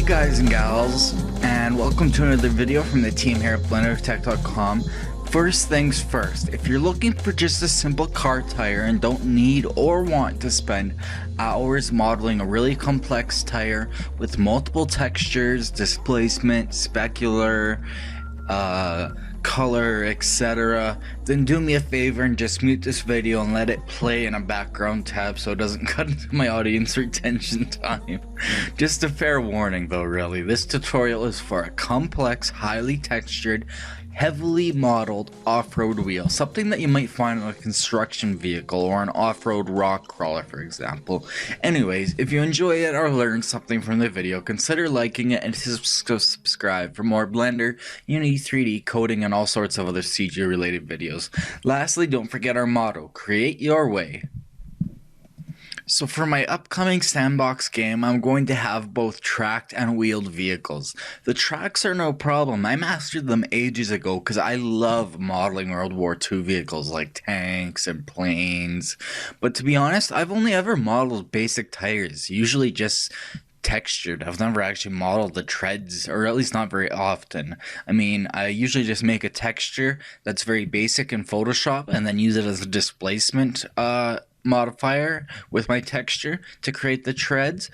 Hey guys and gals, and welcome to another video from the team here at BlenderTech.com. First things first, if you're looking for just a simple car tire and don't need or want to spend hours modeling a really complex tire with multiple textures, displacement, specular, color, etc., then do me a favor and just mute this video and let it play in a background tab so it doesn't cut into my audience retention time. Just a fair warning though, really, this tutorial is for a complex, highly textured, heavily modeled off-road wheel, something that you might find on a construction vehicle or an off-road rock crawler, for example. Anyways, if you enjoy it or learn something from the video, consider liking it and subscribe for more Blender, Unity 3D coding, and all sorts of other CG related videos. Lastly, don't forget our motto, create your way. So for my upcoming sandbox game, I'm going to have both tracked and wheeled vehicles. The tracks are no problem. I mastered them ages ago because I love modeling World War II vehicles like tanks and planes. But to be honest, I've only ever modeled basic tires, usually just textured. I've never actually modeled the treads, or at least not very often. I mean, I usually just make a texture that's very basic in Photoshop and then use it as a displacement modifier with my texture to create the treads.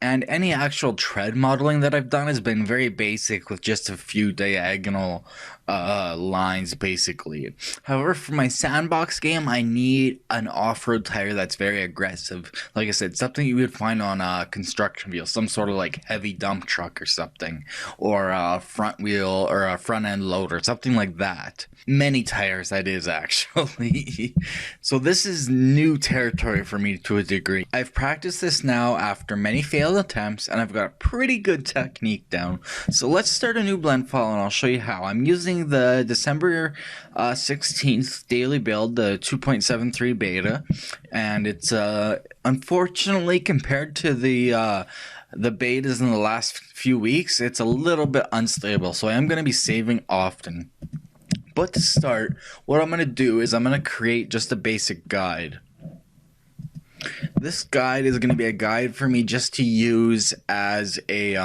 And any actual tread modeling that I've done has been very basic with just a few diagonal lines basically. However, for my sandbox game, I need an off-road tire that's very aggressive. Like I said, something you would find on a construction wheel, some sort of like heavy dump truck or something, or a front wheel or a front end loader, something like that. Many tires, that is, actually. So this is new territory for me to a degree. I've practiced this now after many failed attempts, and I've got a pretty good technique down. So let's start a new blend file and I'll show you how. I'm using the December 16th daily build, the 2.73 beta, and it's unfortunately, compared to the betas in the last few weeks, it's a little bit unstable, so I am going to be saving often. But to start, what I'm going to do is I'm going to create just a basic guide. This guide is going to be a guide for me just to use as a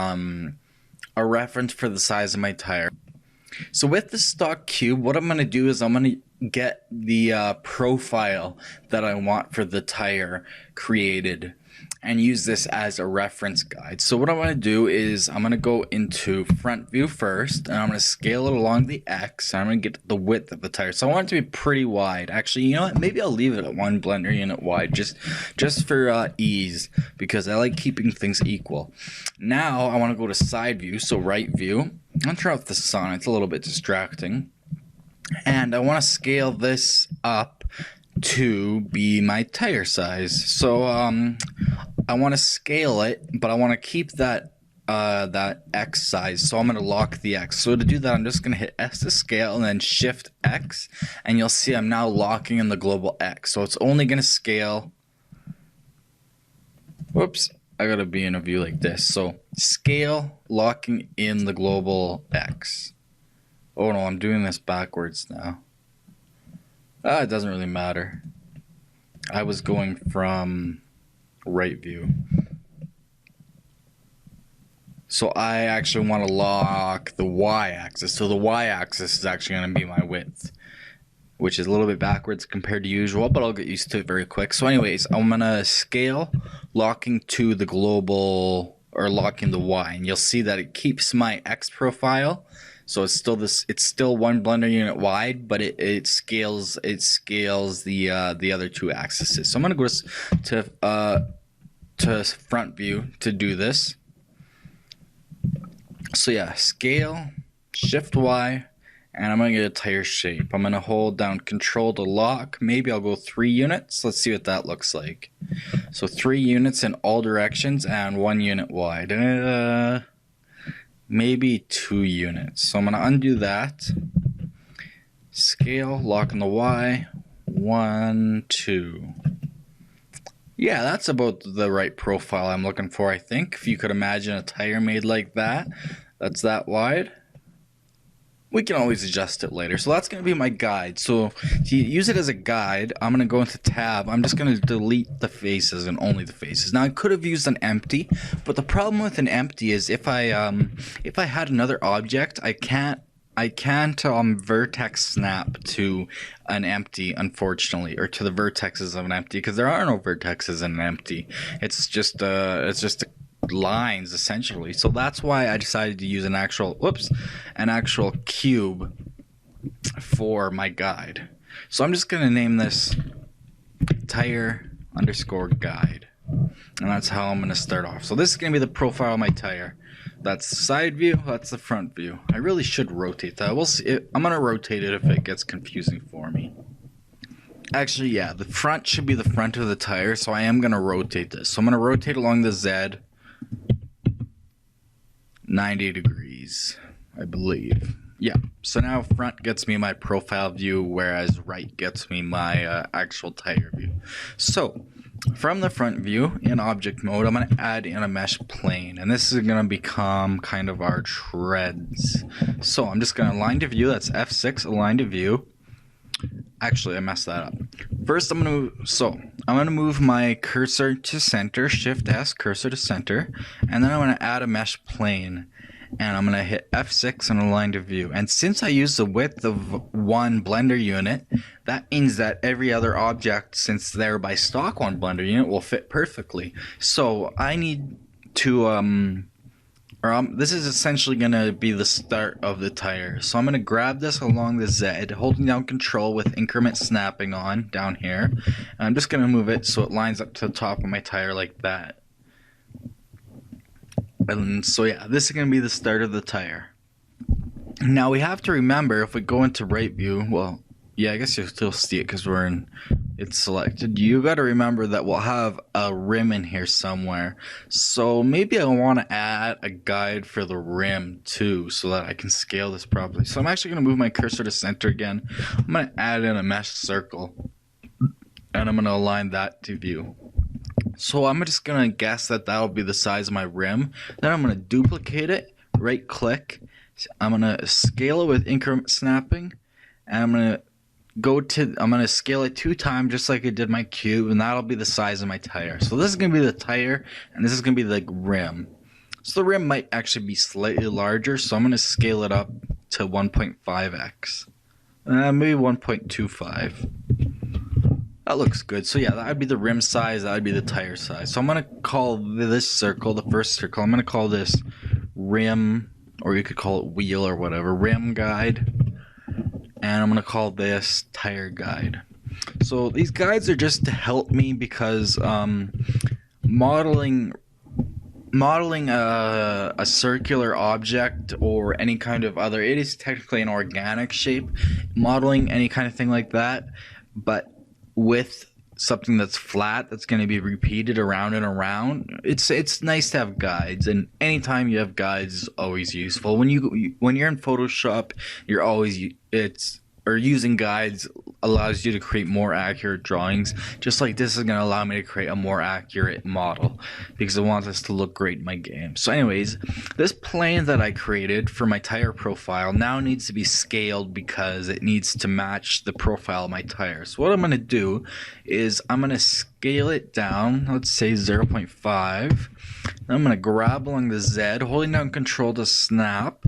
reference for the size of my tire. So with the stock cube, what I'm going to do is I'm going to get the profile that I want for the tire created and use this as a reference guide. So what I'm going to do is I'm going to go into front view first, and I'm going to scale it along the X, and I'm going to get the width of the tire. So I want it to be pretty wide. Actually, you know what? Maybe I'll leave it at 1 blender unit wide just for ease, because I like keeping things equal. Now I want to go to side view, so right view. I'll turn off the sun. It's a little bit distracting. And I want to scale this up to be my tire size. So I want to scale it, but I want to keep that X size, so I'm going to lock the X. So to do that, I'm just going to hit S to scale and then Shift X, and you'll see I'm now locking in the global X. So it's only going to scale. Whoops, I got to be in a view like this. So scale, locking in the global X. Oh no, I'm doing this backwards now. It doesn't really matter. I was going from right view. So I actually want to lock the y-axis. So the y-axis is actually going to be my width, which is a little bit backwards compared to usual, but I'll get used to it very quick. So anyways, I'm going to scale, locking to the global, or locking the y, and you'll see that it keeps my X profile. So it's still 1 blender unit wide, but it scales the other two axes. So I'm gonna go to front view to do this. So yeah, scale, Shift Y, and I'm gonna get a tire shape. I'm gonna hold down Control to lock. Maybe I'll go 3 units. Let's see what that looks like. So 3 units in all directions and 1 unit wide. Maybe 2 units. So I'm going to undo that. Scale, lock on the Y. 1, 2. Yeah, that's about the right profile I'm looking for, I think. If you could imagine a tire made like that, that's that wide. we can always adjust it later. So that's going to be my guide. So to use it as a guide, I'm going to go into tab. I'm just going to delete the faces and only the faces. Now I could have used an empty, but the problem with an empty is if I had another object, I can't vertex snap to an empty, unfortunately, or to the vertexes of an empty, because there are no vertexes in an empty. It's just lines essentially. So that's why I decided to use an actual cube for my guide. So I'm just gonna name this tire underscore guide, and that's how I'm gonna start off. So this is gonna be the profile of my tire. That's the side view, that's the front view. I really should rotate that. We'll see. I'm gonna rotate it if it gets confusing for me. Actually, yeah, the front should be the front of the tire, so I am gonna rotate this. So I'm gonna rotate along the Z 90 degrees, I believe. Yeah, so now front gets me my profile view, whereas right gets me my actual tire view. So from the front view in object mode, I'm going to add in a mesh plane, and this is going to become kind of our treads. So I'm just going to align to view. That's F6, align to view. Actually, I messed that up. First, I'm going to move my cursor to center, Shift S, cursor to center, and then I'm going to add a mesh plane, and I'm going to hit F6 and align to view. And since I use the width of one blender unit, that means that every other object, since they're by stock one blender unit, will fit perfectly. So I need to this is essentially going to be the start of the tire. So I'm going to grab this along the Z, holding down control with increment snapping on down here. And I'm just going to move it so it lines up to the top of my tire like that. And so yeah, this is going to be the start of the tire. Now we have to remember, if we go into right view, well, yeah, I guess you'll still see it because it's selected. You got to remember that we'll have a rim in here somewhere. So maybe I want to add a guide for the rim too, so that I can scale this properly. So I'm actually going to move my cursor to center again. I'm going to add in a mesh circle, and I'm going to align that to view. So I'm just going to guess that that'll be the size of my rim. Then I'm going to duplicate it, right click. I'm going to scale it with increment snapping, and I'm going to scale it 2 times just like I did my cube, and that'll be the size of my tire. So this is going to be the tire, and this is going to be the rim. So the rim might actually be slightly larger, so I'm going to scale it up to 1.5x. Maybe 1.25. That looks good. So yeah, that would be the rim size, that would be the tire size. So I'm going to call this circle, the first circle, I'm going to call this rim, or you could call it wheel or whatever, rim guide. And I'm going to call this tire guide. So these guides are just to help me because modeling a circular object or any kind of other, it is technically an organic shape, modeling any kind of thing like that, but with something that's flat that's going to be repeated around and around, it's nice to have guides, and anytime you have guides is always useful. When you're in Photoshop, you're always using guides allows you to create more accurate drawings. Just like this is going to allow me to create a more accurate model because I want this to look great in my game. So anyways, this plane that I created for my tire profile now needs to be scaled because it needs to match the profile of my tire. So what I'm going to do is I'm going to scale it down, let's say 0.5. I'm going to grab along the Z, holding down control to snap.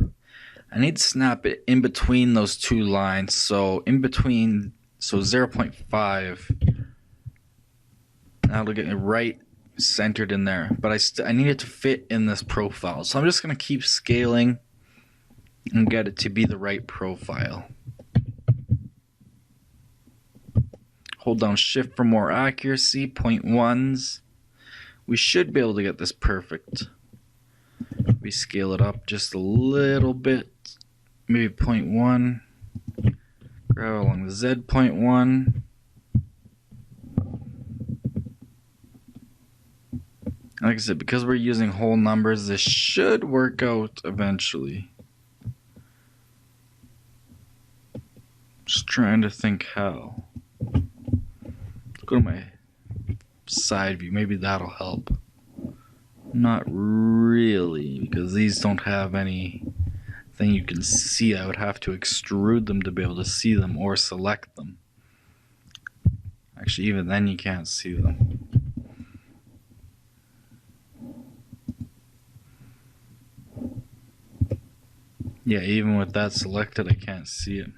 I need to snap it in between those 2 lines, so 0.5. That'll get me right centered in there, but I need it to fit in this profile. So I'm just going to keep scaling and get it to be the right profile. Hold down shift for more accuracy, 0.1s. We should be able to get this perfect. We scale it up just a little bit, maybe 0.1. Grab along the Z, 0.1. Like I said, because we're using whole numbers, this should work out eventually. Just trying to think how. Let's go to my side view, maybe that'll help. Not really, because these don't have anything thing you can see. I would have to extrude them to be able to see them or select them. Actually, even then you can't see them. Yeah, even with that selected, I can't see it.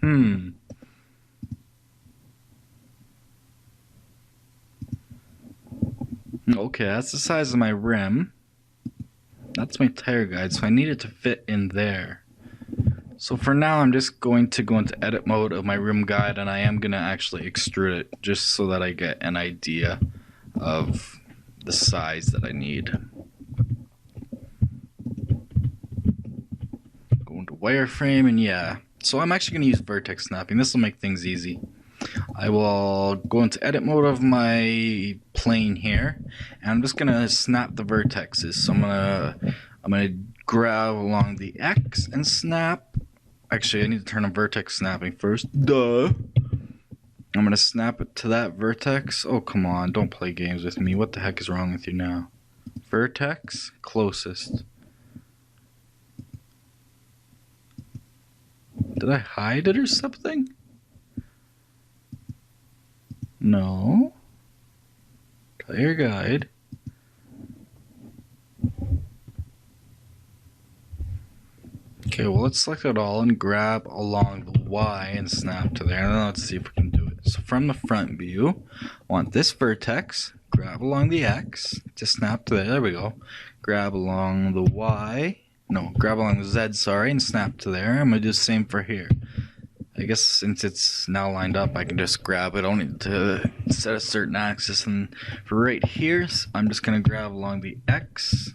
Okay, that's the size of my rim. That's my tire guide, so I need it to fit in there. So for now, I'm just going to go into edit mode of my rim guide, and I am going to actually extrude it just so that I get an idea of the size that I need. Go into wireframe, and yeah. So I'm actually going to use vertex snapping. This will make things easy. I will go into edit mode of my plane here, and I'm just gonna snap the vertexes. So I'm gonna grab along the X and snap. Actually, I need to turn on vertex snapping first. Duh. I'm gonna snap it to that vertex. Oh, come on, don't play games with me. What the heck is wrong with you now? Vertex closest. Did I hide it or something? No. Tire guide. Okay, well, let's select it all and grab along the Y and snap to there. And then let's see if we can do it. So from the front view, I want this vertex, grab along the X to snap to there. There we go. Grab along the Y. No, grab along the Z, sorry, and snap to there. I'm going to do the same for here. I guess since it's now lined up, I can just grab it. I don't need to set a certain axis. And for right here, I'm just going to grab along the X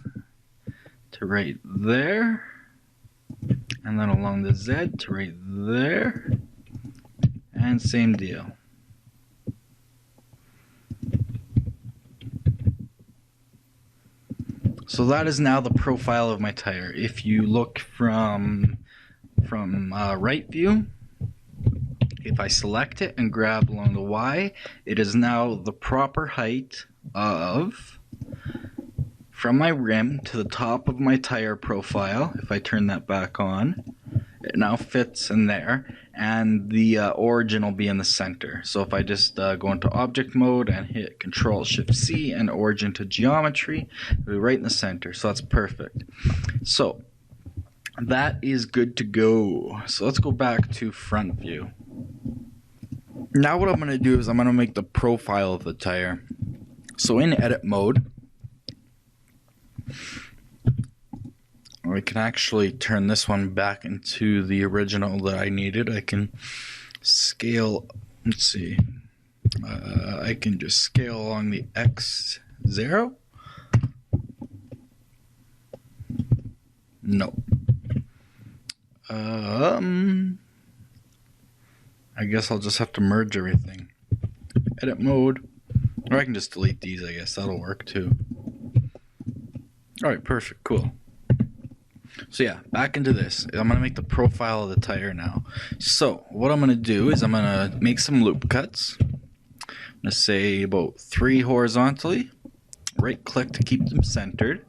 to right there. And then along the Z to right there. And same deal. So that is now the profile of my tire. If you look from right view, if I select it and grab along the Y, it is now the proper height of, from my rim to the top of my tire profile. If I turn that back on, it now fits in there, and the origin will be in the center. So if I just go into object mode and hit Control-Shift-C and origin to geometry, it'll be right in the center. So that's perfect. So that is good to go. So let's go back to front view. Now what I'm going to do is I'm going to make the profile of the tire. So in edit mode, I can actually turn this one back into the original that I needed. I can scale, let's see, I can just scale along the X0. No. I guess I'll just have to merge everything. Edit mode. Or I can just delete these, I guess. That'll work too. Alright, perfect. Cool. So yeah, back into this. I'm going to make the profile of the tire now. So what I'm going to do is I'm going to make some loop cuts. I'm going to say about 3 horizontally. Right click to keep them centered.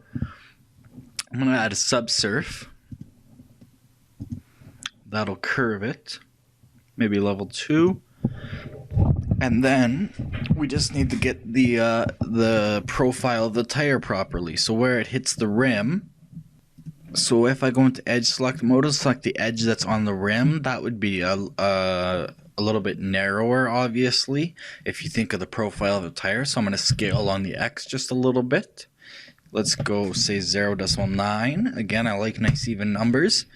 I'm going to add a subsurf. That'll curve it. Maybe level 2. And then we just need to get the profile of the tire properly. So where it hits the rim. So if I go into edge select mode and select the edge that's on the rim, that would be a little bit narrower, obviously, if you think of the profile of the tire. So I'm going to scale along the X just a little bit. Let's go say 0.9. Again, I like nice even numbers.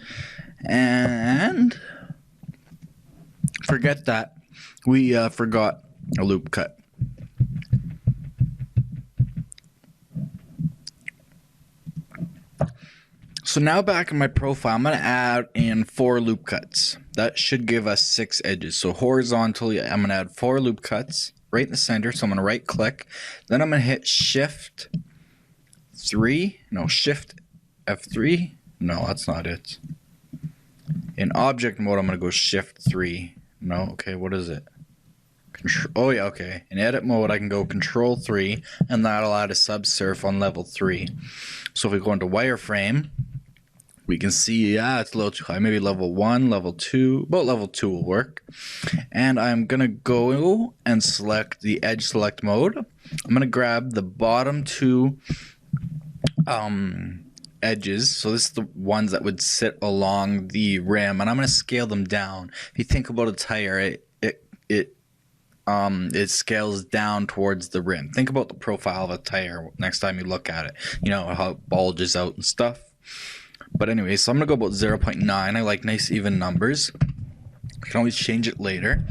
And forget that. We forgot a loop cut. So now back in my profile, I'm going to add in 4 loop cuts. That should give us 6 edges. So horizontally, I'm going to add 4 loop cuts right in the center. So I'm going to right click. Then I'm going to hit Shift F3. No, that's not it. In object mode, I'm going to go Shift 3. No, okay, what is it? Oh yeah, okay. In edit mode, I can go Control 3, and that'll add a subsurf on level 3. So if we go into wireframe, we can see, yeah, it's a little too high. Maybe level 1, level 2, about level 2 will work. And I'm gonna go and select the edge select mode. I'm gonna grab the bottom 2 edges. So this is the ones that would sit along the rim, and I'm gonna scale them down. If you think about a tire, it scales down towards the rim. Think about the profile of a tire next time you look at it. You know how it bulges out and stuff. But anyway, so I'm gonna go about 0.9. I like nice even numbers. You can always change it later.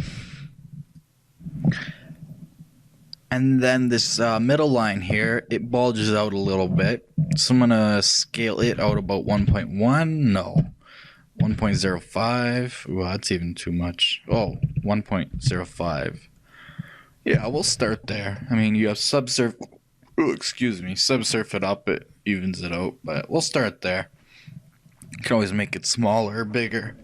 And then this middle line here, it bulges out a little bit. So I'm gonna scale it out about 1.1. No, 1.05. Ooh, that's even too much. Oh, 1.05. Yeah, we'll start there. I mean, you have subsurf. Ooh, excuse me, subsurf it up, it evens it out. But we'll start there. You can always make it smaller or bigger.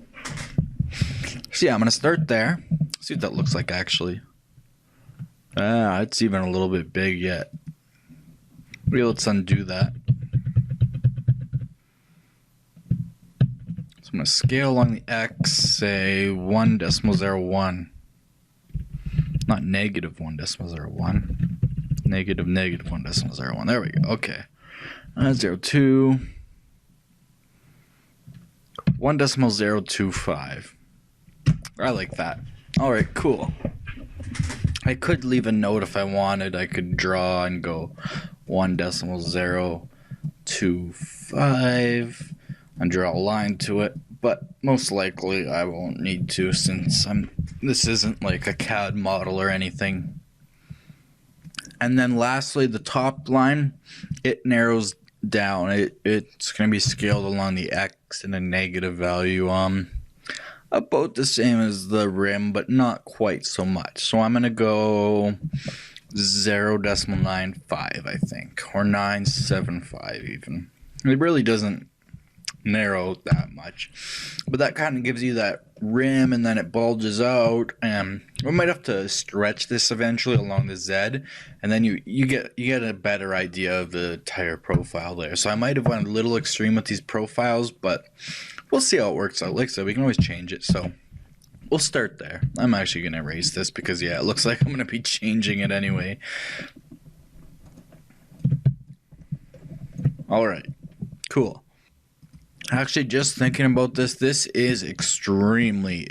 So yeah, I'm gonna start there. See what that looks like actually. Ah, it's even a little bit big yet. Maybe let's undo that. So I'm gonna scale along the X, say 1.01. Not negative 1.01. Negative 1.01. There we go. Okay. 0.2. 1.025. I like that. Alright, cool. I could leave a note if I wanted. I could draw and go 1.025 and draw a line to it, but most likely I won't need to since this isn't like a CAD model or anything. And then lastly, the top line, it narrows down. It's going to be scaled along the X in a negative value. About the same as the rim, but not quite so much. So I'm going to go 0.95, I think, or 975 even. It really doesn't narrow that much, but that kind of gives you that rim, and then it bulges out, and we might have to stretch this eventually along the Z, and then you get a better idea of the tire profile there. So I might have went a little extreme with these profiles, but we'll see how it works out. Like I said, we can always change it, so we'll start there. I'm actually going to erase this because, yeah, it looks like I'm going to be changing it anyway. Alright, cool. Actually, just thinking about this is extremely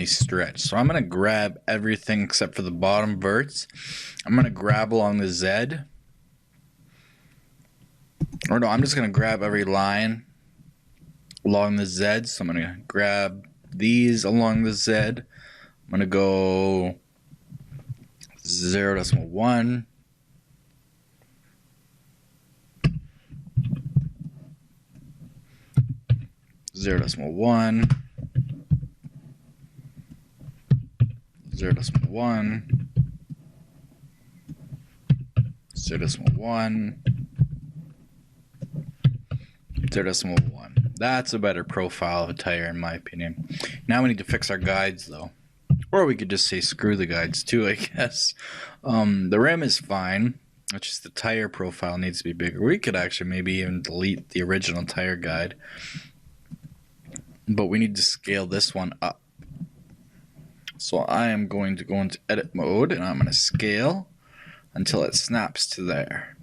stretched. So I'm going to grab everything except for the bottom verts. I'm going to grab along the Z. Or no, I'm just going to grab every line along the Z. So I'm going to grab these along the Z. I'm going to go 0.1. 0.1, 0.1, 0.1, 0.1. That's a better profile of a tire in my opinion. Now we need to fix our guides though. Or we could just say screw the guides too, I guess. The rim is fine. It's just the tire profile needs to be bigger. We could actually maybe even delete the original tire guide. But we need to scale this one up. So I am going to go into edit mode and I'm going to scale until it snaps to there.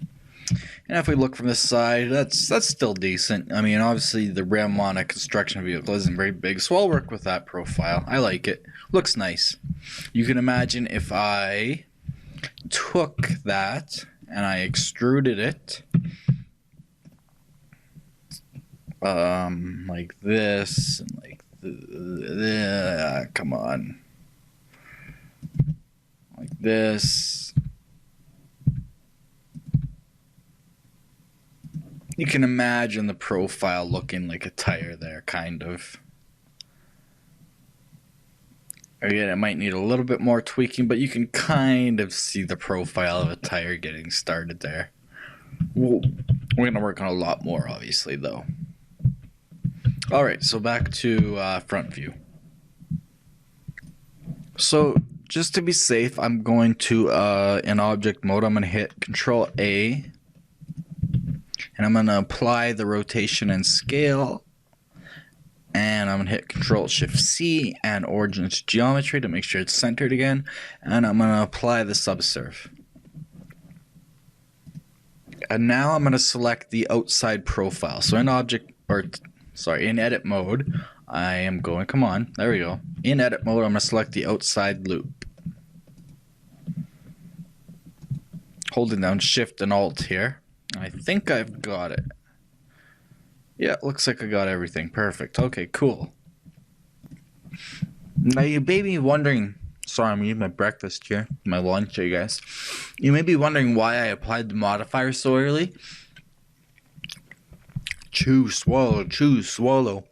And if we look from this side, that's still decent. I mean, obviously the rim on a construction vehicle isn't very big, so I'll work with that profile. I like it. Looks nice. You can imagine if I took that and I extruded it like this and like come on, like this. You can imagine the profile looking like a tire there, kind of. Again, it might need a little bit more tweaking, but you can kind of see the profile of a tire getting started there. We're going to work on a lot more, obviously, though. Alright, so back to front view. So, just to be safe, I'm going to, in object mode, I'm going to hit Control A. And I'm going to apply the rotation and scale And I'm gonna hit Control Shift C and origin to geometry to make sure it's centered again. And I'm gonna apply the subsurf. And now I'm gonna select the outside profile. So in in edit mode, I am going, come on, there we go. In edit mode, I'm gonna select the outside loop. Holding down Shift and Alt here. I think I've got it. Yeah, looks like I got everything. Perfect. Okay, cool. Now you may be wondering, sorry, I'm eating my breakfast here, my lunch, I guess. You may be wondering why I applied the modifier so early. Chew, swallow, chew, swallow.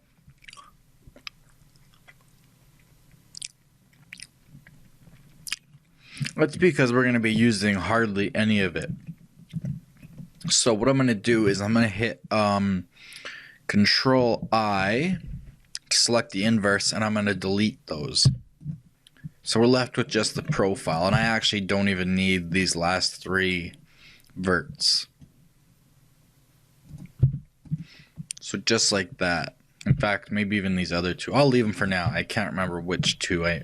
That's because we're going to be using hardly any of it. So what I'm going to do is I'm going to hit Control I, select the inverse, and I'm going to delete those. So we're left with just the profile, and I actually don't even need these last 3 verts. So just like that. In fact, maybe even these other 2. I'll leave them for now. I can't remember which 2 I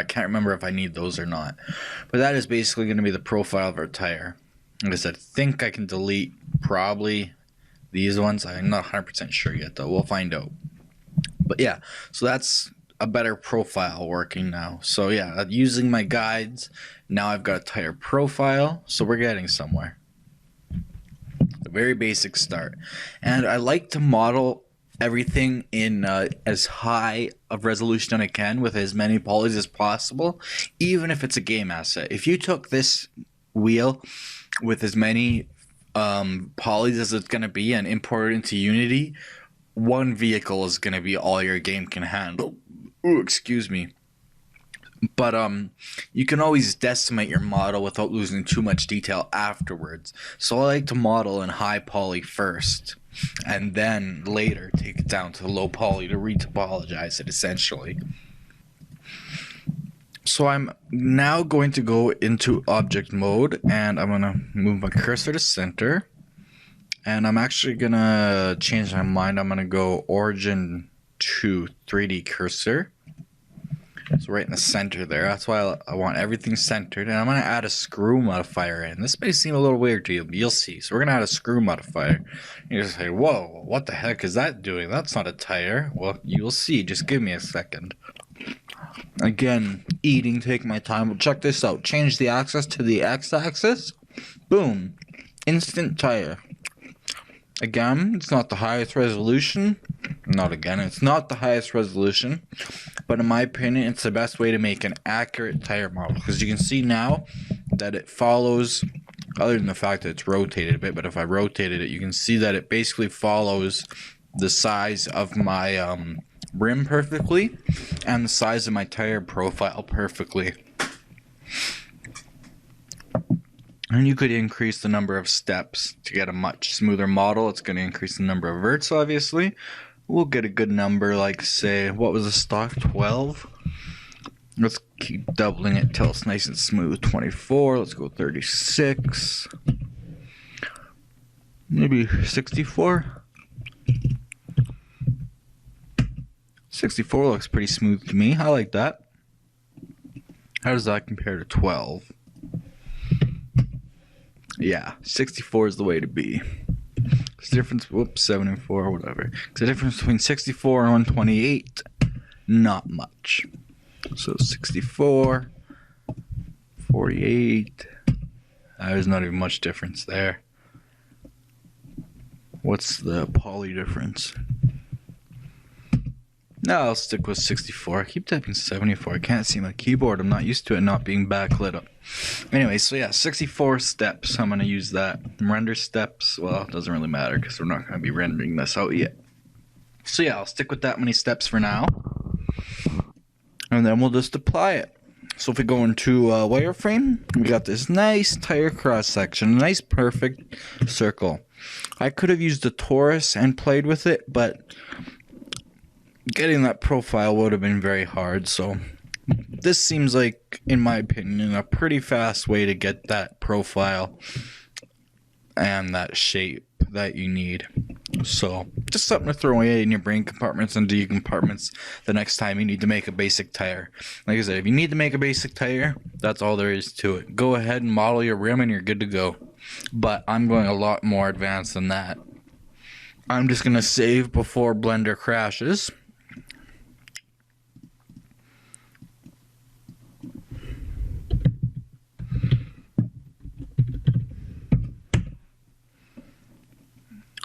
can't remember if I need those or not. But that is basically going to be the profile of our tire. Like I said, I think I can delete probably these ones. I'm not 100% sure yet, though. We'll find out. But yeah, so that's a better profile working now. So yeah, using my guides, now I've got a tire profile. So we're getting somewhere. A very basic start. And I like to model everything in as high of resolution as I can with as many polys as possible, even if it's a game asset. If you took this wheel with as many polys as it's going to be and import it into Unity, one vehicle is going to be all your game can handle. Ooh, excuse me. But you can always decimate your model without losing too much detail afterwards. So I like to model in high poly first, and then later take it down to low poly to retopologize it, essentially. So I'm now going to go into object mode, and I'm going to move my cursor to center. And I'm actually going to change my mind. I'm going to go origin to 3D cursor. So right in the center there. That's why I want everything centered. And I'm going to add a screw modifier in. This may seem a little weird to you, but you'll see. So we're going to add a screw modifier. You just say, whoa, what the heck is that doing? That's not a tire. Well, you'll see. Just give me a second. Again, take my time. Well, check this out. Change the axis to the x-axis. Boom. Instant tire. Again, it's not the highest resolution. It's not the highest resolution. But in my opinion, it's the best way to make an accurate tire model. Because you can see now that it follows, other than the fact that it's rotated a bit, but if I rotated it, you can see that it basically follows the size of my rim perfectly and the size of my tire profile perfectly. And you could increase the number of steps to get a much smoother model. It's going to increase the number of verts, obviously. We'll get a good number, like, say, what was the stock? 12? Let's keep doubling it till it's nice and smooth. 24. Let's go 36. Maybe 64. 64 looks pretty smooth to me. I like that. How does that compare to 12? Yeah, 64 is the way to be. It's the difference, 74, whatever. It's the difference between 64 and 128, not much. So 64, 48, there's not even much difference there. What's the poly difference? No, I'll stick with 64. I keep typing 74. I can't see my keyboard. I'm not used to it not being backlit up. Anyway, so yeah, 64 steps. I'm going to use that. Render steps, well, it doesn't really matter because we're not going to be rendering this out yet. So yeah, I'll stick with that many steps for now. And then we'll just apply it. So if we go into wireframe, we got this nice tire cross section, a nice perfect circle. I could have used a torus and played with it, but getting that profile would have been very hard. So this seems like, in my opinion, a pretty fast way to get that profile and that shape that you need. So, just something to throw away in your brain compartments and D compartments the next time you need to make a basic tire. Like I said, if you need to make a basic tire, that's all there is to it. Go ahead and model your rim and you're good to go. But I'm going a lot more advanced than that. I'm just going to save before Blender crashes.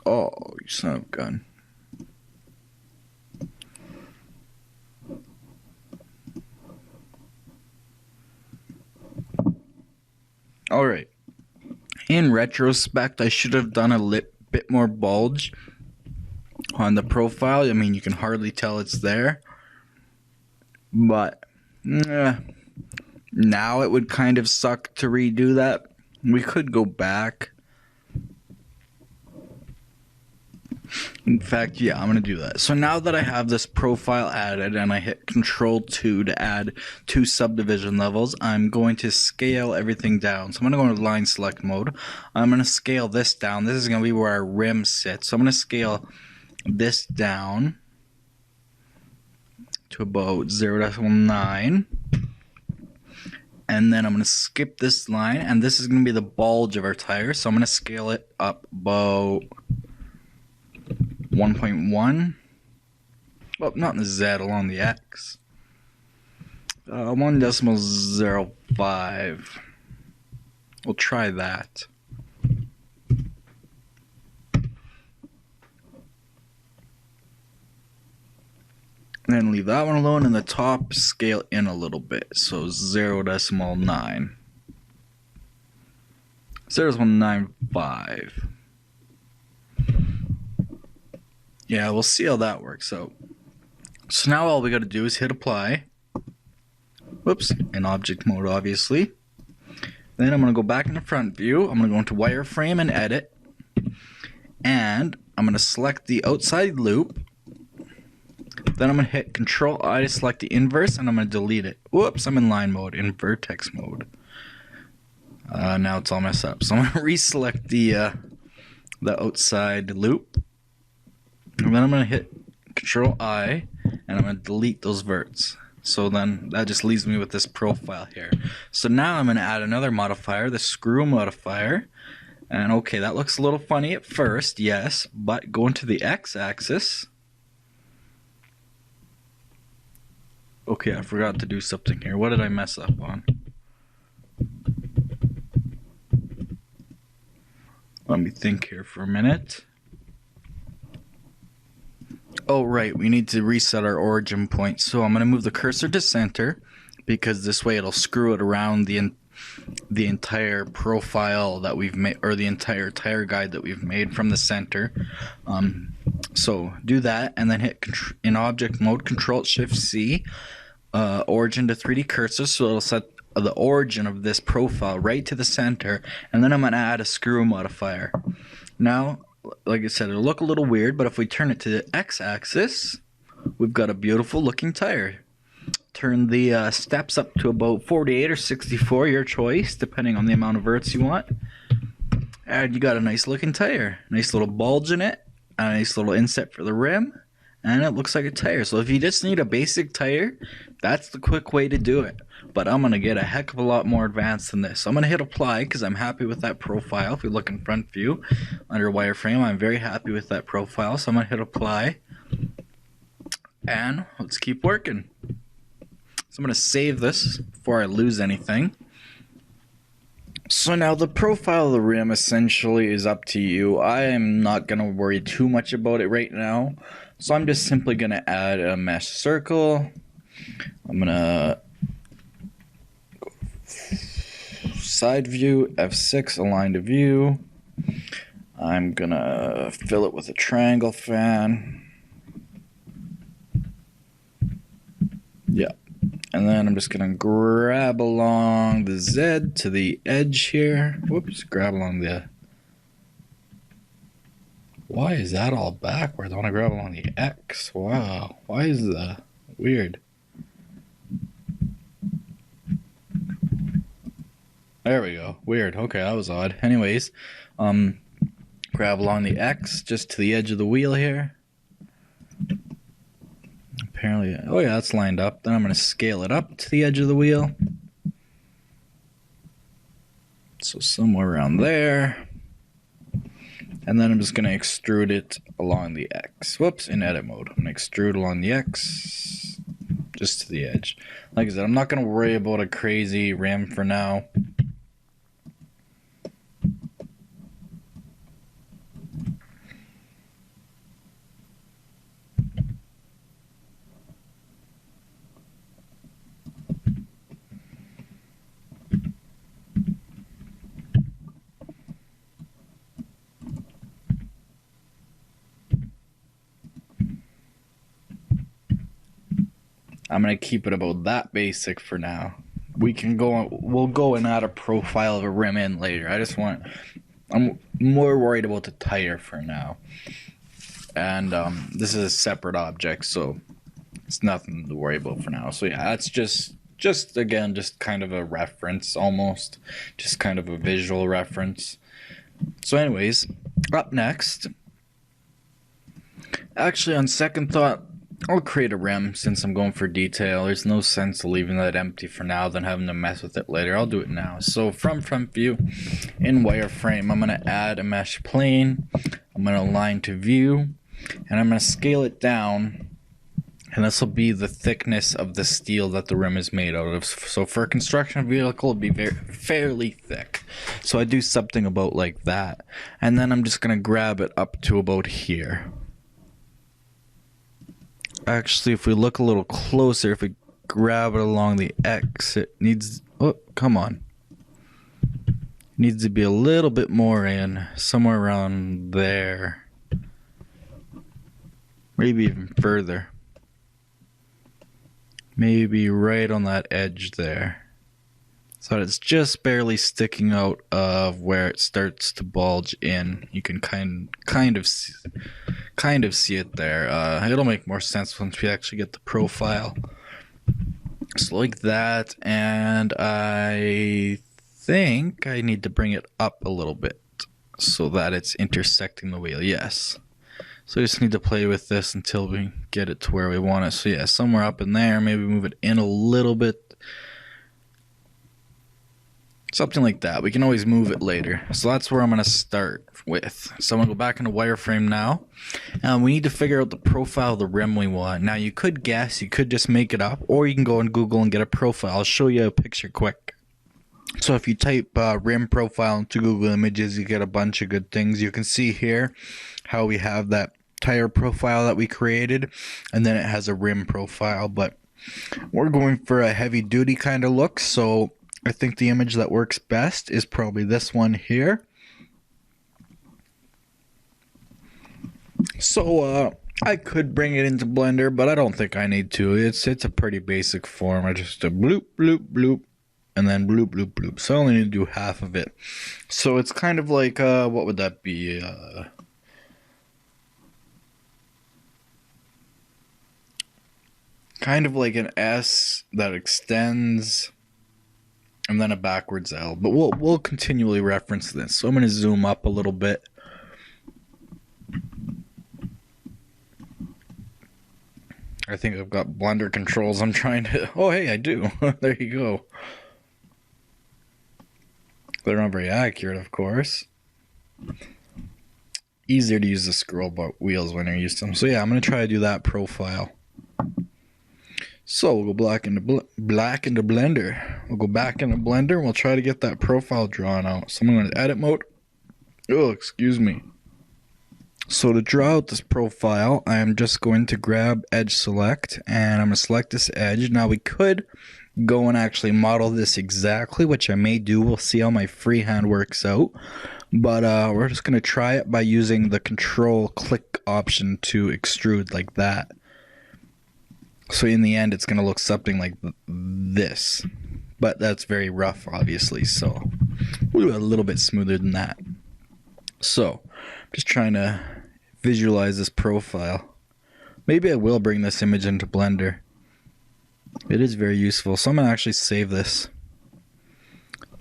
Oh, you son of a gun. Alright. In retrospect, I should have done a bit more bulge on the profile. I mean, you can hardly tell it's there. But, now it would kind of suck to redo that. We could go back. In fact, yeah, I'm going to do that. So now that I have this profile added and I hit Control 2 to add 2 subdivision levels, I'm going to scale everything down. So I'm going to go into line select mode. I'm going to scale this down. This is going to be where our rim sits. So I'm going to scale this down to about 0.9. And then I'm going to skip this line. And this is going to be the bulge of our tire. So I'm going to scale it up about 1.1. Well, not in the Z, along the X. 1.05. We'll try that. And then leave that one alone, and the top scale in a little bit. So 0.9. 0.95. Yeah, we'll see how that works out. So now all we got to do is hit apply. Whoops, in object mode, obviously. Then I'm going to go back in the front view. I'm going to go into wireframe and edit. And I'm going to select the outside loop. Then I'm going to hit Control I to select the inverse, and I'm going to delete it. Whoops, I'm in line mode, in vertex mode. Now it's all messed up. So I'm going to reselect the outside loop. And then I'm going to hit Control I, and I'm going to delete those verts. So then that just leaves me with this profile here. So now I'm going to add another modifier, the screw modifier. And okay, that looks a little funny at first, yes, but go into the x-axis. Okay, I forgot to do something here. What did I mess up on? Let me think here for a minute. Oh, right, we need to reset our origin point. So I'm going to move the cursor to center, because this way it'll screw it around the entire profile that we've made, or the entire tire guide that we've made from the center. So do that, and then hit in object mode, Control-Shift-C, origin to 3D cursor, so it'll set the origin of this profile right to the center, and then I'm going to add a screw modifier. Now, like I said, it'll look a little weird, but if we turn it to the x-axis, we've got a beautiful looking tire. Turn the steps up to about 48 or 64, your choice, depending on the amount of verts you want. And you got a nice looking tire. Nice little bulge in it, a nice little inset for the rim, and it looks like a tire. So if you just need a basic tire, that's the quick way to do it. But I'm going to get a heck of a lot more advanced than this. So I'm going to hit apply because I'm happy with that profile. If we look in front view under wireframe, I'm very happy with that profile. So I'm going to hit apply. And let's keep working. So I'm going to save this before I lose anything. So now the profile of the rim essentially is up to you. I am not going to worry too much about it right now. So I'm just simply going to add a mesh circle. I'm going to side view, F6, align to view. I'm going to fill it with a triangle fan. Yeah. And then I'm just going to grab along the Z to the edge here. Whoops, grab along the... Why is that all backwards? I want to grab along the X. Wow. Why is that weird? There we go. Weird. Okay, that was odd. Anyways, Grab along the X just to the edge of the wheel here. Apparently, oh yeah, that's lined up. Then I'm going to scale it up to the edge of the wheel. So somewhere around there. And then I'm just going to extrude it along the X. Whoops, in edit mode. I'm going to extrude along the X just to the edge. Like I said, I'm not going to worry about a crazy rim for now. I'm going to keep it about that basic for now. We'll go and add a profile of a rim in later. I'm more worried about the tire for now. And this is a separate object, so it's nothing to worry about for now. So yeah, that's just again, just kind of a reference almost. Just kind of a visual reference. So anyways, up next, actually on second thought, I'll create a rim since I'm going for detail. There's no sense of leaving that empty for now than having to mess with it later. I'll do it now. So from front view in wireframe, I'm going to add a mesh plane. I'm going to align to view and I'm going to scale it down. And this will be the thickness of the steel that the rim is made out of. So for a construction vehicle, it'll be fairly thick. So I do something about like that. And then I'm just going to grab it up to about here. Actually, if we look a little closer, if we grab it along the X, it needs, oh, come on. It needs to be a little bit more in, somewhere around there. Maybe even further. Maybe right on that edge there. So it's just barely sticking out of where it starts to bulge in. You can kind of see it there. It'll make more sense once we actually get the profile. So like that, and I think I need to bring it up a little bit so that it's intersecting the wheel. Yes. So we just need to play with this until we get it to where we want it. So yeah, somewhere up in there, maybe move it in a little bit. Something like that. We can always move it later. So that's where I'm going to start with. So I'm going to go back into wireframe now. We need to figure out the profile of the rim we want. Now you could guess, you could just make it up, or you can go on Google and get a profile. I'll show you a picture quick. So if you type rim profile into Google Images, you get a bunch of good things. You can see here how we have that tire profile that we created, and then it has a rim profile. But we're going for a heavy duty kind of look, so I think the image that works best is probably this one here. So I could bring it into Blender, but I don't think I need to. It's a pretty basic form. I just a bloop, bloop, bloop, and then bloop, bloop, bloop. So I only need to do half of it. So it's kind of like, what would that be? Kind of like an S that extends, and then a backwards L. But we'll continually reference this. So I'm going to zoom up a little bit. I think I've got Blender controls. I'm trying to... Oh, hey, I do. There you go. They're not very accurate, of course. Easier to use the scroll wheels when you're used to them. So yeah, I'm going to try to do that profile. So we'll go black into Blender. We'll go back into Blender and we'll try to get that profile drawn out. So I'm going to edit mode. Oh, excuse me. So to draw out this profile, I am just going to grab edge select and I'm going to select this edge. Now we could go and actually model this exactly, which I may do. We'll see how my freehand works out. But we're just going to try it by using the control click option to extrude like that. So in the end, it's going to look something like this. But that's very rough, obviously. So we'll do it a little bit smoother than that. So just trying to visualize this profile. Maybe I will bring this image into Blender. It is very useful. So I'm going to actually save this.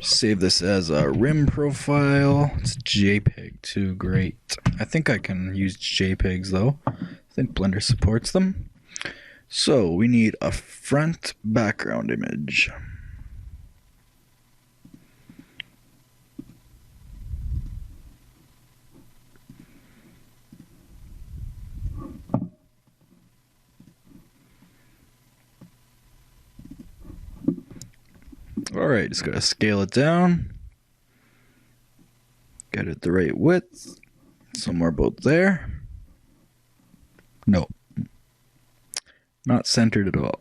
Save this as a rim profile. It's JPEG too, great. I think I can use JPEGs though. I think Blender supports them. So we need a front background image. Alright, just gotta scale it down. Get it the right width. Somewhere about there. No. Not centered at all.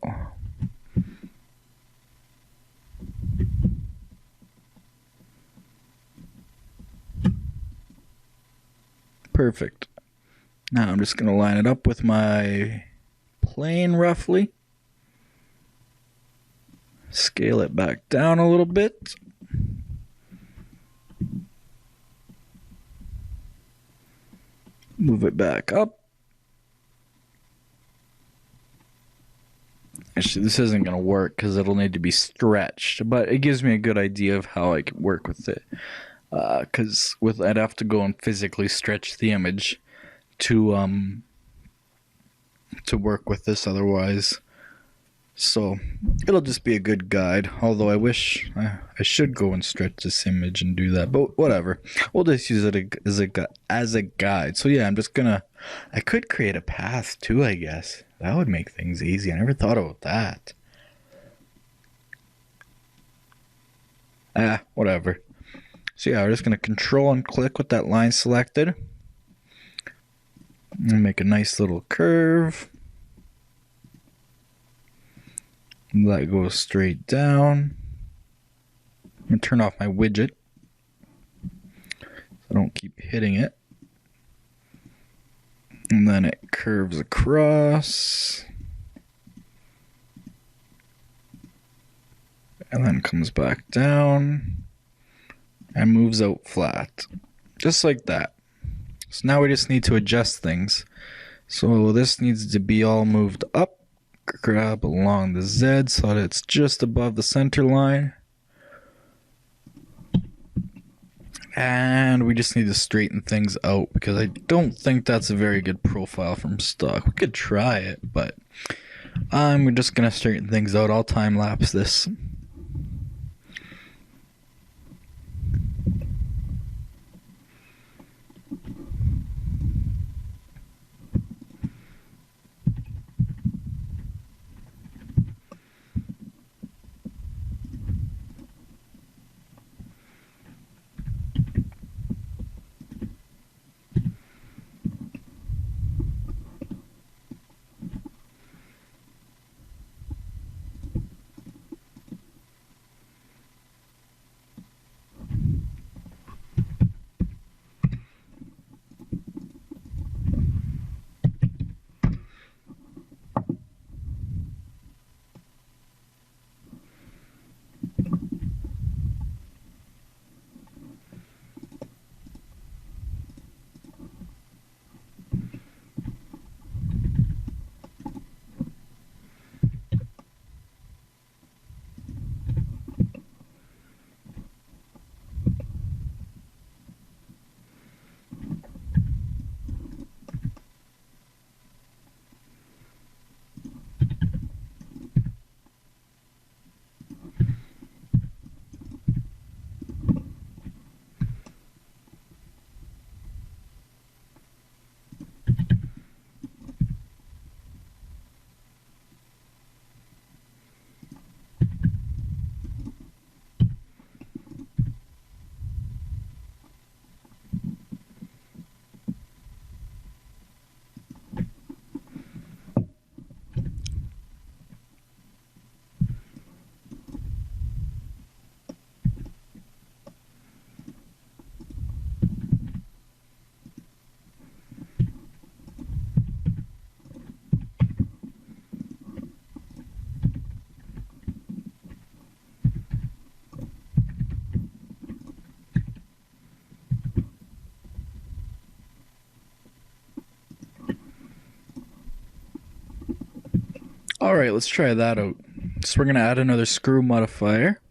Perfect. Now I'm just gonna line it up with my plane roughly. Scale it back down a little bit. Move it back up. Actually, this isn't going to work because it'll need to be stretched, but it gives me a good idea of how I can work with it. Because I'd have to go and physically stretch the image to work with this otherwise. So it'll just be a good guide, although I wish I should go and stretch this image and do that, but whatever. We'll just use it as a guide. So yeah, I could create a path too, I guess. That would make things easy. I never thought about that. Whatever. So yeah, we're just going to control and click with that line selected. And make a nice little curve. That goes straight down. I'm going to turn off my widget so I don't keep hitting it. And then it curves across. And then comes back down. And moves out flat. Just like that. So now we just need to adjust things. So this needs to be all moved up. Grab along the Z so that it's just above the center line. And we just need to straighten things out because I don't think that's a very good profile from stock. We could try it, but I'm just going to straighten things out. I'll time lapse this. Alright, let's try that out. So we're going to add another screw modifier.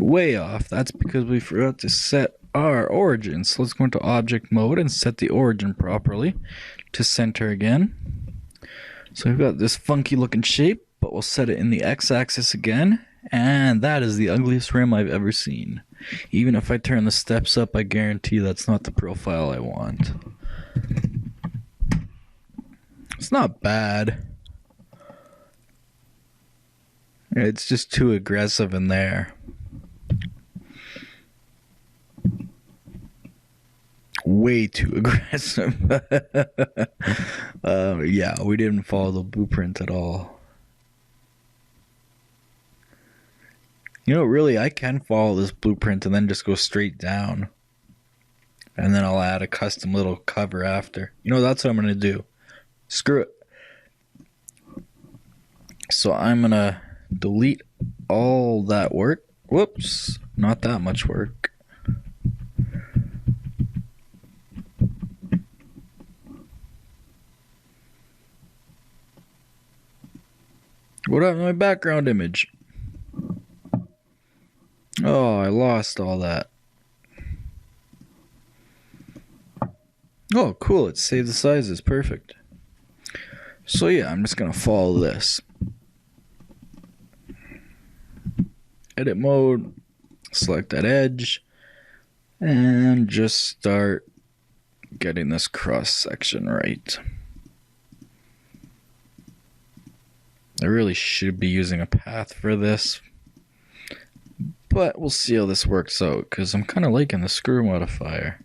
way off. That's because we forgot to set our origin. So let's go into object mode and set the origin properly to center again. So we've got this funky looking shape, but we'll set it in the x-axis again. And that is the ugliest rim I've ever seen. Even if I turn the steps up, I guarantee that's not the profile I want. It's not bad. It's just too aggressive in there. Way too aggressive. Yeah, we didn't follow the blueprint at all. You know, really, I can follow this blueprint and then just go straight down. And then I'll add a custom little cover after. You know, that's what I'm going to do. Screw it. So I'm going to delete all that work. Whoops, not that much work. What happened to my background image? Oh, I lost all that. Oh, cool. It saved the sizes. Perfect. So yeah, I'm just going to follow this. Edit mode. Select that edge. And just start getting this cross section right. I really should be using a path for this. But we'll see how this works out, because I'm kind of liking the screw modifier.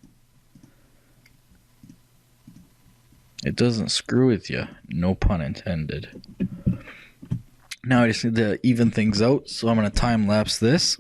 It doesn't screw with you, no pun intended. Now I just need to even things out, so I'm going to time lapse this.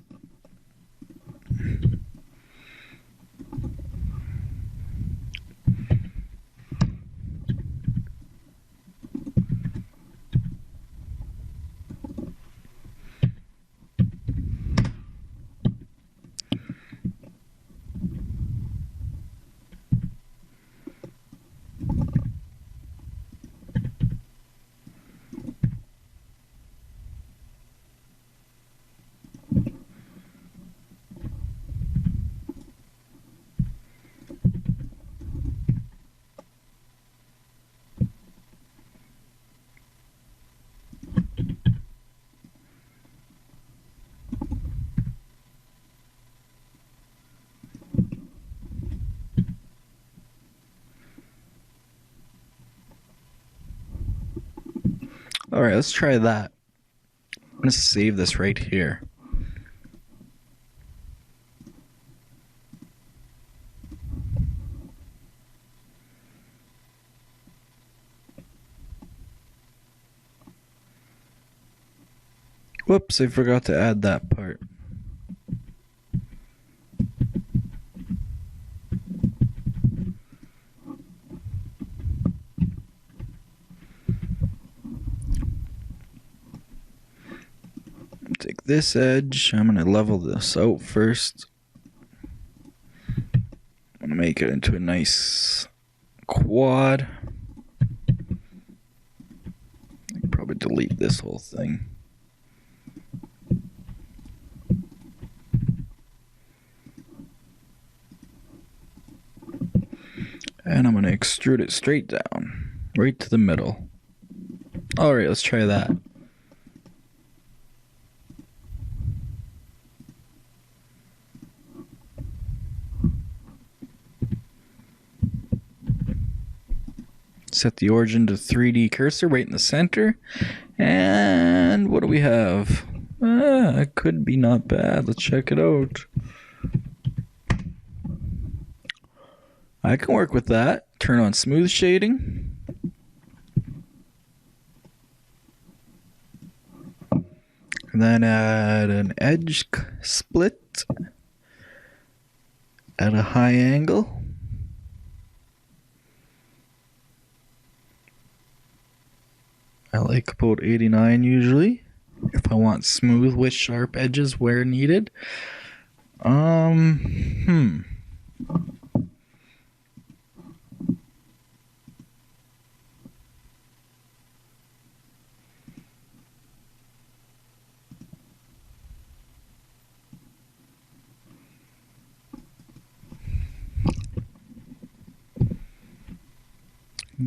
Alright, let's try that. I'm going to save this right here. Whoops, I forgot to add that part. Take this edge, I'm going to level this out first. I'm going to make it into a nice quad. I can probably delete this whole thing. And I'm going to extrude it straight down, right to the middle. Alright, let's try that. Set the origin to 3D cursor right in the center. And what do we have? It could be not bad. Let's check it out. I can work with that. Turn on smooth shading. And then add an edge split at a high angle. I like about 89 usually, if I want smooth with sharp edges where needed.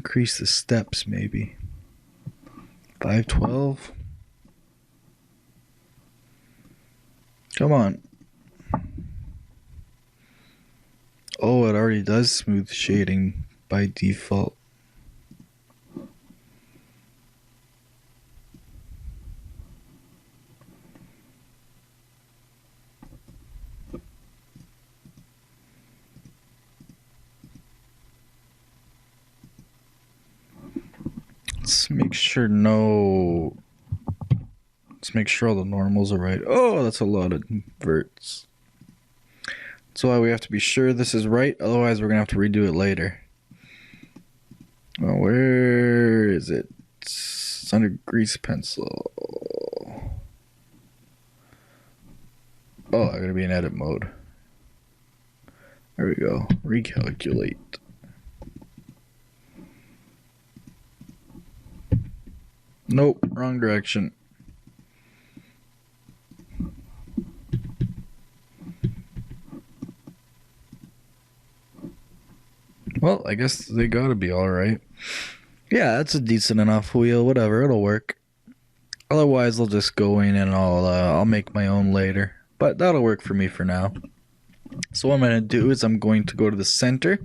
increase the steps maybe. 512. Come on. Oh, it already does smooth shading by default. Let's make sure all the normals are right. Oh, that's a lot of verts. That's why we have to be sure this is right, otherwise we're gonna have to redo it later. Well, where is it? It's under grease pencil. Oh, I gotta be in edit mode. There we go. Recalculate. Nope, wrong direction. Well, I guess they gotta be alright. Yeah, that's a decent enough wheel, whatever, it'll work. Otherwise, I'll just go in and I'll make my own later. But that'll work for me for now. So what I'm going to do is I'm going to go to the center.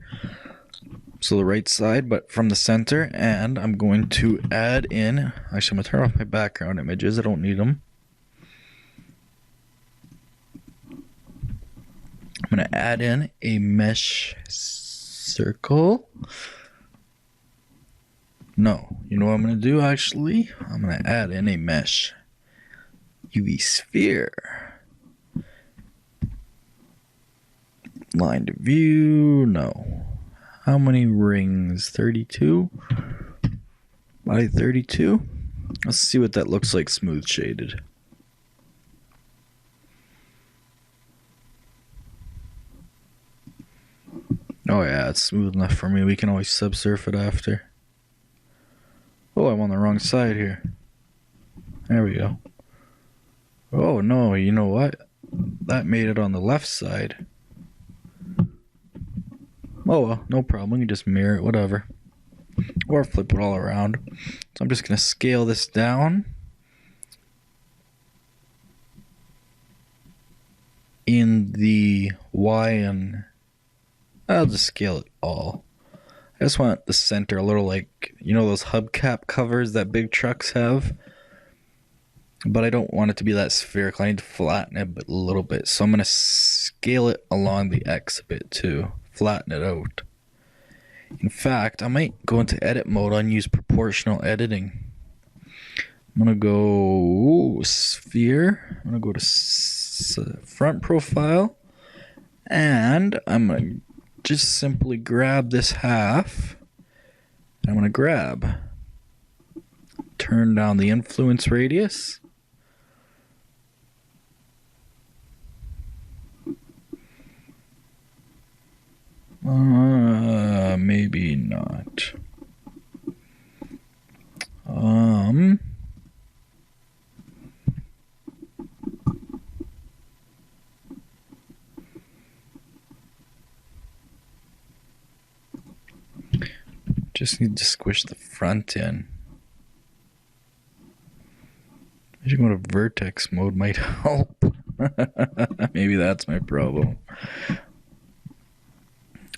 So the right side, but from the center. And I'm going to add in... Actually, I'm going to turn off my background images. I don't need them. I'm going to add in a mesh circle. No, you know what I'm going to do actually? I'm going to add in a mesh UV sphere. Line to view, no. How many rings? 32? By 32? Let's see what that looks like smooth shaded. Oh yeah, it's smooth enough for me. We can always subsurf it after. Oh, I'm on the wrong side here. There we go. Oh no, you know what? That made it on the left side. Oh well, no problem. We can just mirror it, whatever. Or flip it all around. So I'm just going to scale this down. In the Y and... I'll just scale it all. I just want the center a little like, you know those hubcap covers that big trucks have? But I don't want it to be that spherical. I need to flatten it a little bit. So I'm going to scale it along the X a bit too. Flatten it out. In fact, I might go into edit mode and use proportional editing. I'm going to go sphere. I'm going to go to front profile. And I'm going to just simply grab this half. I'm going to grab. Turn down the influence radius. Maybe not. Just need to squish the front in. I should go to vertex mode, might help. Maybe that's my problem.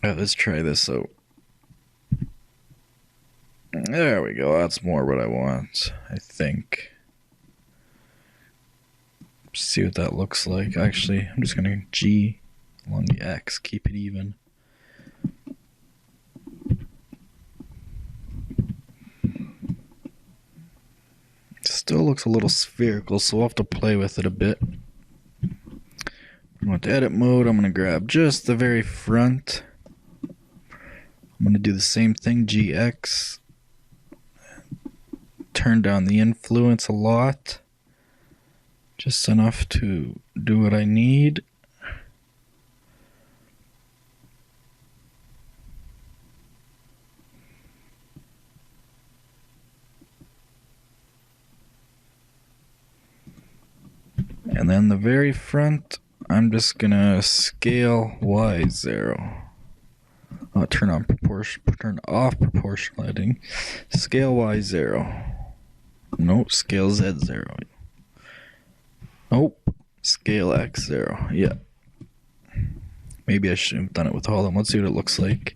Let's try this out. There we go. That's more what I want, I think. See what that looks like. Actually, I'm just going to G along the X, keep it even. Still looks a little spherical, so we'll have to play with it a bit. I'm going to edit mode. I'm going to grab just the very front. I'm going to do the same thing, GX. Turn down the influence a lot. Just enough to do what I need. And then the very front, I'm just gonna scale Y0. Turn off proportional editing. Scale Y 0. Nope. Scale Z 0. Nope. Scale X 0. Yeah. Maybe I shouldn't have done it with all of them. Let's see what it looks like.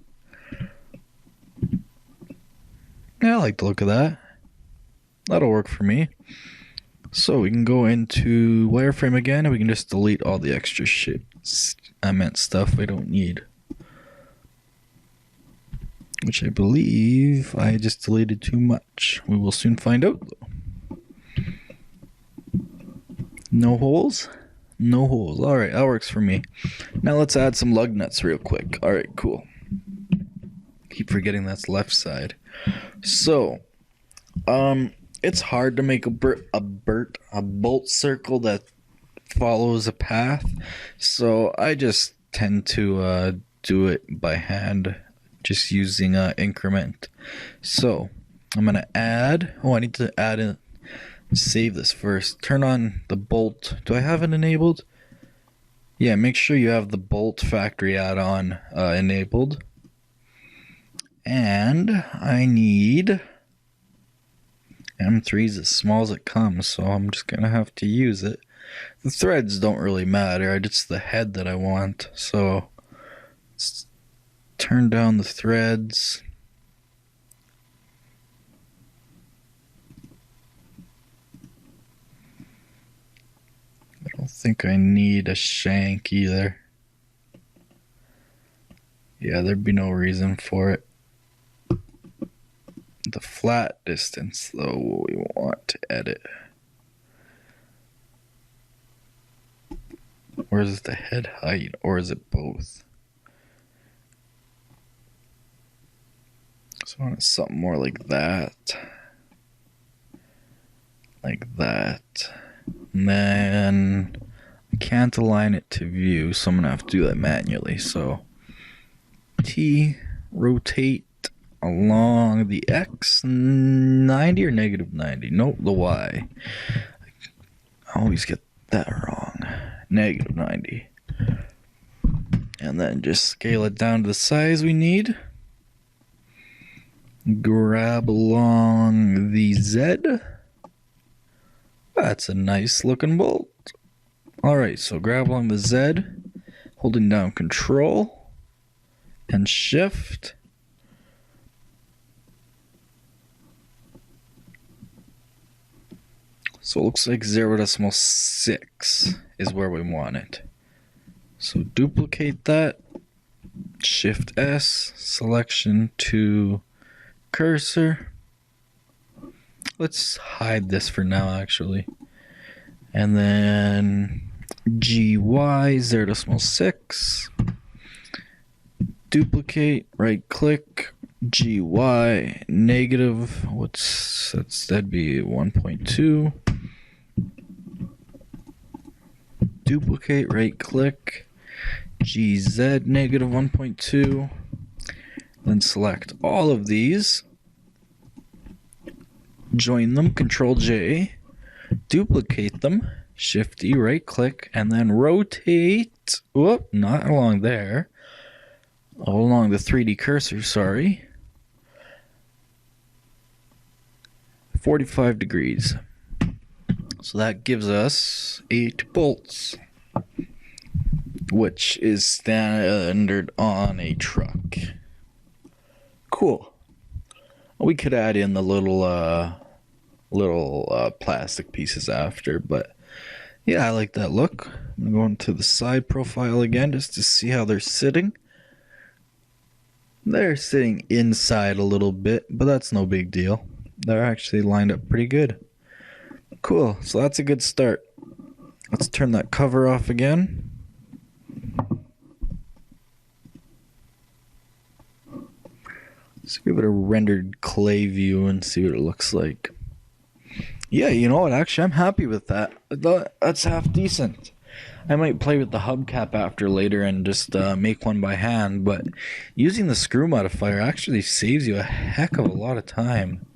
Yeah, I like the look of that. That'll work for me. So we can go into wireframe again, and we can just delete all the extra shit. I meant stuff we don't need. Which I believe I just deleted too much. We will soon find out, though. No holes? No holes. Alright, that works for me. Now let's add some lug nuts real quick. Alright, cool. Keep forgetting that's left side. So, it's hard to make a bolt circle that follows a path. So I just tend to do it by hand, just using increment. So I'm gonna add. Oh, I need to add in. Save this first. Turn on the bolt. Do I have it enabled? Yeah, make sure you have the bolt factory add-on enabled. And I need M3 is as small as it comes, so I'm just gonna have to use it. The threads don't really matter, it's the head that I want. So let's turn down the threads. I don't think I need a shank either. Yeah, there'd be no reason for it. The flat distance, though, we want to edit. Where's the head height, or is it both? So I want something more like that. Like that. And then I can't align it to view, so I'm going to have to do that manually. So T, rotate along the X, 90 or negative 90? Nope, the Y. I always get that wrong. Negative 90. And then just scale it down to the size we need. Grab along the Z. That's a nice looking bolt. Alright, so grab along the Z, holding down Control and Shift. So it looks like 0.6 is where we want it. So duplicate that, Shift S, selection to cursor. Let's hide this for now, actually. And then GY 0.6. Duplicate, right click, GY negative, that'd be 1.2. Duplicate, right click, GZ negative 1.2. Then select all of these, join them, Control J, duplicate them, Shift E, right click, and then rotate. Whoop, not along there. Along the 3D cursor, sorry. 45 degrees. So that gives us 8 bolts, which is standard on a truck. Cool. We could add in the little plastic pieces after, but yeah, I like that look. I'm going to the side profile again just to see how they're sitting. They're sitting inside a little bit, but that's no big deal. They're actually lined up pretty good. Cool, so that's a good start. Let's turn that cover off again. Let's give it a rendered clay view and see what it looks like. Yeah, you know what, actually I'm happy with that. That's half decent. I might play with the hubcap after later and just make one by hand, but using the screw modifier actually saves you a heck of a lot of time.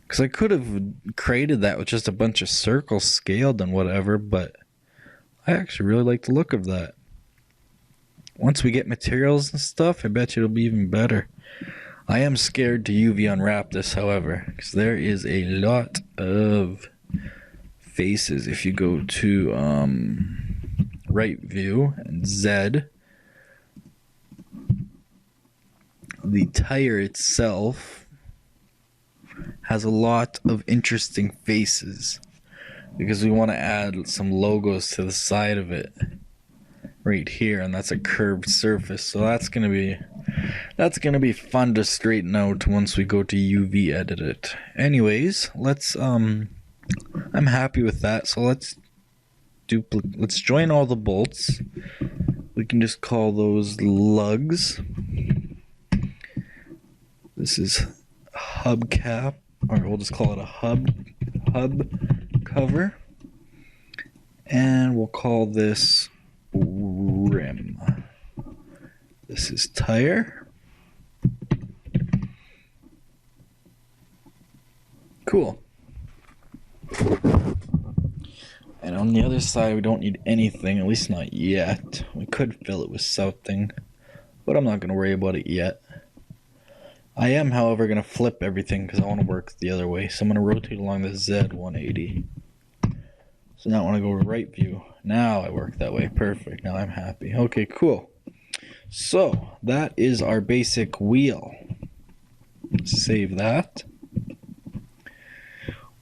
Because I could have created that with just a bunch of circles scaled and whatever, but I actually really like the look of that. Once we get materials and stuff, I bet you it'll be even better. I am scared to UV unwrap this, however, because there is a lot of faces. If you go to right view and Z, the tire itself has a lot of interesting faces because we want to add some logos to the side of it right here, and that's a curved surface, so that's gonna be fun to straighten out once we go to UV edit it. Anyways, let's I'm happy with that, so let's join all the bolts. We can just call those lugs. This is hubcap, or we'll just call it a hub cover, and we'll call this rim. This is tire. Cool. And on the other side, we don't need anything, at least not yet. We could fill it with something, but I'm not going to worry about it yet. I am, however, going to flip everything because I want to work the other way. So I'm going to rotate along the Z 180. So now I want to go to right view. Now I work that way. Perfect. Now I'm happy. Okay, cool. So that is our basic wheel. Save that.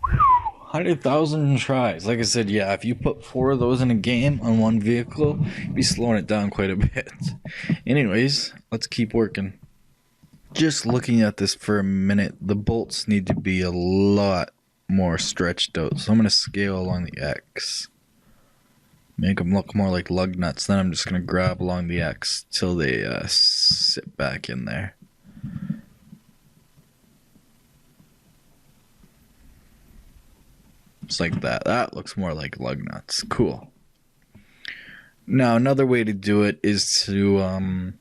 100,000 tries. Like I said, yeah, if you put 4 of those in a game on one vehicle, you'd be slowing it down quite a bit. Anyways, let's keep working. Just looking at this for a minute, the bolts need to be a lot more stretched out. So I'm going to scale along the X. Make them look more like lug nuts. Then I'm just going to grab along the X till they sit back in there. Just like that. That looks more like lug nuts. Cool. Now another way to do it is to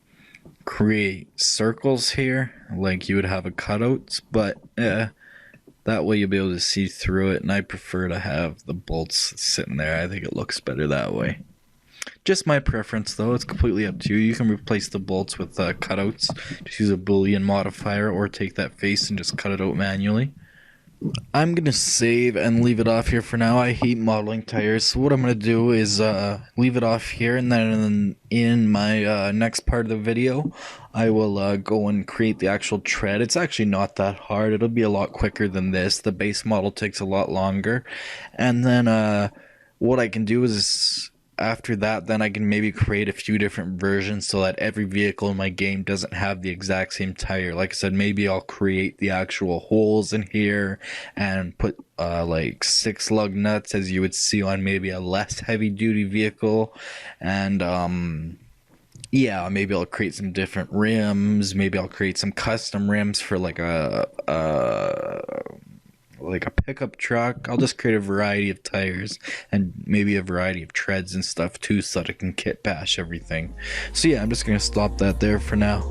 create circles here, like you would have a cutouts, but that way you'll be able to see through it, and I prefer to have the bolts sitting there. I think it looks better that way. Just my preference though, it's completely up to you. You can replace the bolts with cutouts, just use a Boolean modifier, or take that face and just cut it out manually. I'm gonna save and leave it off here for now. I hate modeling tires, so what I'm gonna do is leave it off here, and then in my next part of the video I will go and create the actual tread. It's actually not that hard. It'll be a lot quicker than this. The base model takes a lot longer, and then what I can do is after that, then I can maybe create a few different versions so that every vehicle in my game doesn't have the exact same tire. Like I said, maybe I'll create the actual holes in here and put like 6 lug nuts as you would see on maybe a less heavy duty vehicle. And yeah, maybe I'll create some different rims. Maybe I'll create some custom rims for like a pickup truck. I'll just create a variety of tires and maybe a variety of treads and stuff too, so that I can kit bash everything. So yeah, I'm just gonna stop that there for now.